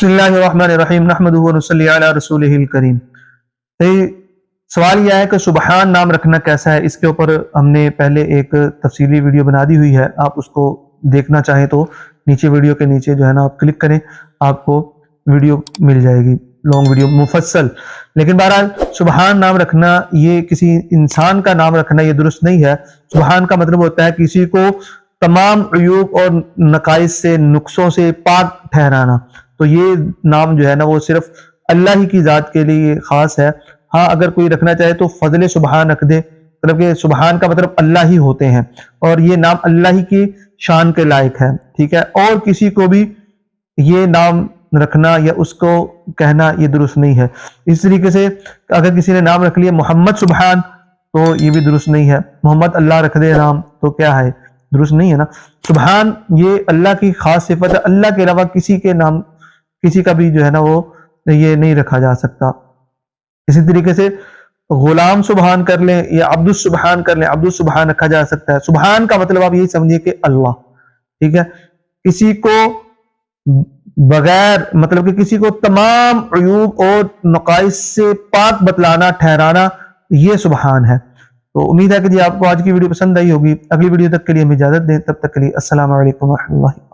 بسم اللہ الرحمن الرحیم نحمدہ و نصلی علی رسولہ الکریم۔ سوال یہ ہے کہ سبحان نام رکھنا کیسا ہے، اس کے اوپر ہم نے پہلے ایک تفصیلی ویڈیو بنا دی ہوئی ہے، آپ اس کو دیکھنا چاہیں تو نیچے ویڈیو کے نیچے جو ہے نا آپ کلک کریں، آپ کو ویڈیو مل جائے گی، لانگ ویڈیو مفصل۔ لیکن بہرحال سبحان نام رکھنا، یہ کسی انسان کا نام رکھنا یہ درست نہیں ہے۔ سبحان کا مطلب ہوتا ہے کسی کو تمام عیوب اور نقائص سے، نقصوں سے پاک ٹھہرانا۔ تو یہ نام جو ہے نا وہ صرف اللہ ہی کی ذات کے لیے خاص ہے۔ ہاں اگر کوئی رکھنا چاہے تو فضل سبحان رکھ دے، مطلب کہ سبحان کا مطلب اللہ ہی ہوتے ہیں اور یہ نام اللہ ہی کی شان کے لائق ہے، ٹھیک ہے۔ اور کسی کو بھی یہ نام رکھنا یا اس کو کہنا یہ درست نہیں ہے۔ اس طریقے سے اگر کسی نے نام رکھ لیا محمد سبحان تو یہ بھی درست نہیں ہے۔ محمد اللہ رکھ دے نام تو کیا ہے، درست نہیں ہے نا۔ سبحان یہ اللہ کی خاص صفت ہے، اللہ کے علاوہ کسی کے نام کسی کا بھی جو ہے نا وہ یہ نہیں رکھا جا سکتا۔ اسی طریقے سے غلام سبحان کر لیں یا عبد السبحان کر لیں، عبد السبحان رکھا جا سکتا ہے۔ سبحان کا مطلب آپ یہی سمجھیے کہ اللہ، ٹھیک ہے۔ کسی کو بغیر مطلب کہ کسی کو تمام عیوب اور نقائص سے پاک بتلانا، ٹھہرانا، یہ سبحان ہے۔ تو امید ہے کہ جی آپ کو آج کی ویڈیو پسند آئی ہوگی۔ اگلی ویڈیو تک کے لیے ہمیں اجازت دیں، تب تک کے لیے السلام علیکم ورحمۃ اللہ۔